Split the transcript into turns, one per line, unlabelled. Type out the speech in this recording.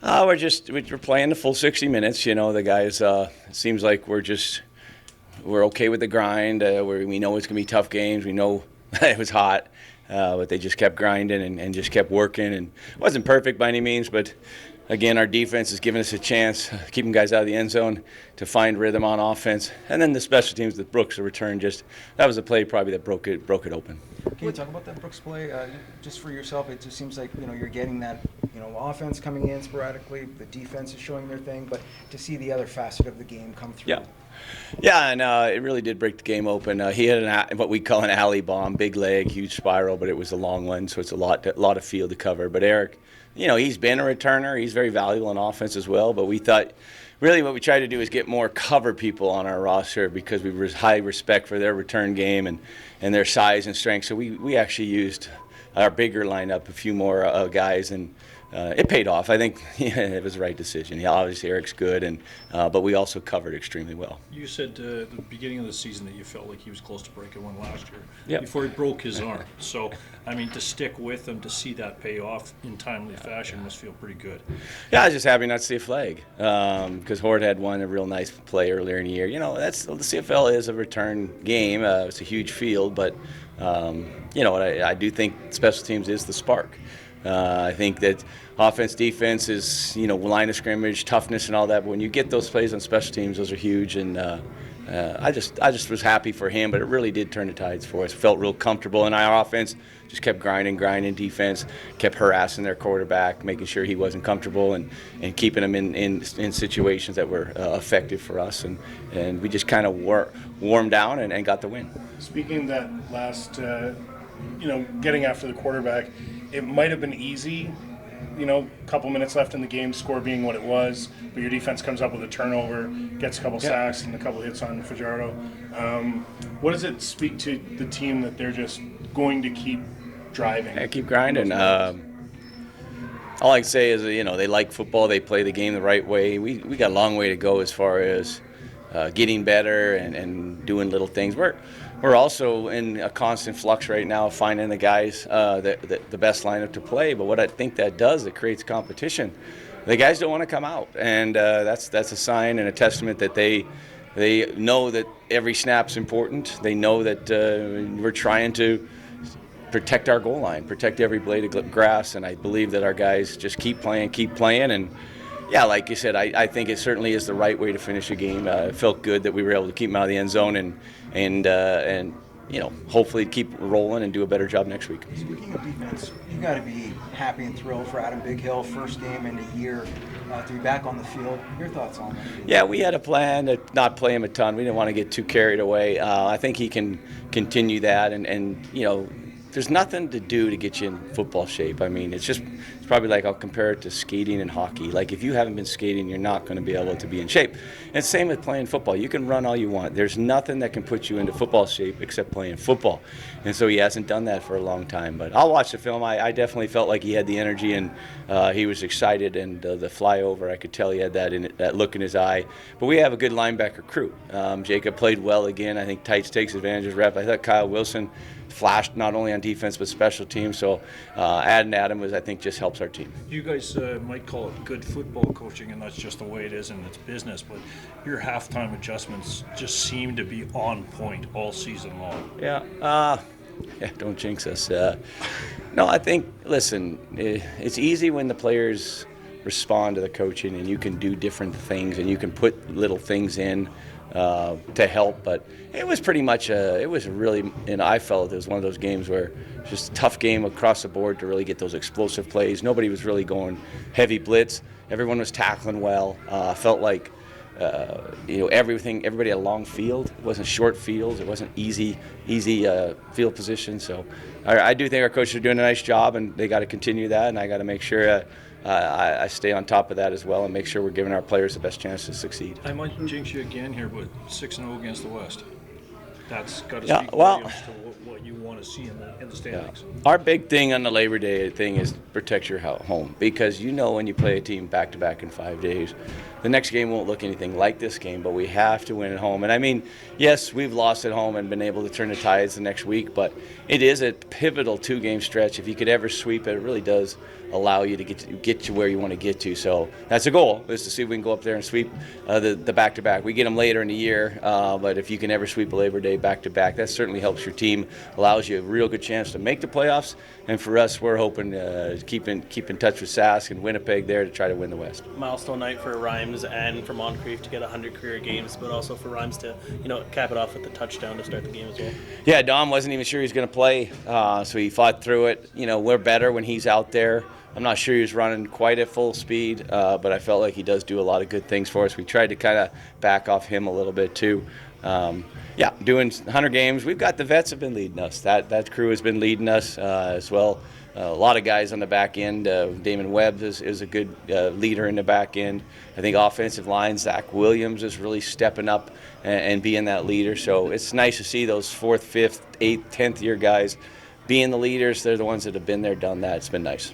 We're playing the full 60 minutes. You know, the guys. It seems like we're okay with the grind. We know it's gonna be tough games. We know it was hot, but they just kept grinding and just kept working. And it wasn't perfect by any means, but again, our defense has given us a chance, keeping guys out of the end zone to find rhythm on offense. And then the special teams with Brooks, the return, that was a play probably that broke it open.
Can you talk about that Brooks play? Just for yourself, it just seems like you're getting that offense coming in sporadically. The defense is showing their thing, but to see the other facet of the game come through.
Yeah, and it really did break the game open. He had what we call an alley bomb, big leg, huge spiral, but it was a long one, so it's a lot of field to cover. But Eric, he's been a returner. He's very valuable in offense as well. But we thought, really, what we tried to do is get more cover people on our roster because we were high respect for their return game and their size and strength. So we actually used our bigger lineup, a few more guys, and it paid off. I think it was the right decision. Obviously Eric's good, but we also covered extremely well.
You said at the beginning of the season that you felt like he was close to breaking one last year before he broke his arm. So, to stick with him, to see that pay off in timely fashion must feel pretty good.
Yeah, I was just happy not to see a flag because Horde had won a real nice play earlier in the year. That's the CFL is a return game. It's a huge field, but I do think special teams is the spark. I think that offense, defense is, line of scrimmage, toughness and all that. But when you get those plays on special teams, those are huge. And I just was happy for him, but it really did turn the tides for us. Felt real comfortable. And our offense just kept grinding. Defense kept harassing their quarterback, making sure he wasn't comfortable and keeping him in situations that were effective for us. And we just kind of warmed down and got the win.
Speaking of that last, getting after the quarterback, it might have been easy, couple minutes left in the game, score being what it was, but your defense comes up with a turnover, gets a couple sacks and a couple hits on Fajardo. What does it speak to the team that they're just going to keep driving?
Yeah, keep grinding. All I can say is, they like football, they play the game the right way. We got a long way to go as far as getting better and doing little things. We're also in a constant flux right now, finding the guys the best lineup to play. But what I think that does, it creates competition. The guys don't want to come out, and that's a sign and a testament that they know that every snap's important. They know that we're trying to protect our goal line, protect every blade of grass, and I believe that our guys just keep playing, and yeah, like you said, I think it certainly is the right way to finish a game. It felt good that we were able to keep them out of the end zone and hopefully keep rolling and do a better job next week.
Speaking of defense, you got to be happy and thrilled for Adam Big Hill, first game in a year to be back on the field. Your thoughts on that?
Yeah, we had a plan to not play him a ton. We didn't want to get too carried away. I think he can continue that, and there's nothing to do to get you in football shape. It's probably like I'll compare it to skating and hockey. Like if you haven't been skating, you're not going to be able to be in shape. And same with playing football. You can run all you want. There's nothing that can put you into football shape except playing football. And so he hasn't done that for a long time. But I'll watch the film. I definitely felt like he had the energy and he was excited. And the flyover, I could tell he had that look in his eye. But we have a good linebacker crew. Jacob played well again. I think Tights takes advantage of his rep. I thought Kyle Wilson flashed not only on defense but special teams. So adding Adam I think just helps our team.
You guys might call it good football coaching, and that's just the way it is and it's business, but your halftime adjustments just seem to be on point all season long.
Yeah, don't jinx us. No, I think, listen, it's easy when the players respond to the coaching and you can do different things and you can put little things in to help, but it was pretty much I felt it was one of those games where it's just a tough game across the board to really get those explosive plays. Nobody was really going heavy blitz. Everyone was tackling well. Felt like everybody had a long field. It wasn't short fields. It wasn't easy field position. So I do think our coaches are doing a nice job, and they got to continue that, and I got to make sure I stay on top of that as well and make sure we're giving our players the best chance to succeed.
I might jinx you again here, but 6-0 against the West. that's got to
Yeah,
speak
well-
volumes to what you want to see in the standings.
Our big thing on the Labor Day thing is protect your home, because when you play a team back-to-back in 5 days, the next game won't look anything like this game, but we have to win at home. And I mean, yes, we've lost at home and been able to turn the tides the next week, but it is a pivotal 2-game stretch. If you could ever sweep it, it really does allow you to get to where you want to get to. So that's a goal, is to see if we can go up there and sweep the back-to-back. We get them later in the year, but if you can ever sweep a Labor Day back-to-back, that certainly helps your team, allows you a real good chance to make the playoffs. And for us, we're hoping to keep in touch with Sask and Winnipeg there to try to win the West.
Milestone night for Rhymes and for Moncrief to get 100 career games, but also for Rhymes to cap it off with the touchdown to start the game as well.
Yeah, Dom wasn't even sure he was going to play, so he fought through it. We're better when he's out there. I'm not sure he was running quite at full speed, but I felt like he does do a lot of good things for us. We tried to kind of back off him a little bit too. Doing 100 games. We've got the vets have been leading us. That crew has been leading us as well. A lot of guys on the back end. Damon Webb is a good leader in the back end. I think offensive line, Zach Williams is really stepping up and being that leader. So it's nice to see those 4th, 5th, 8th, 10th year guys being the leaders. They're the ones that have been there, done that. It's been nice.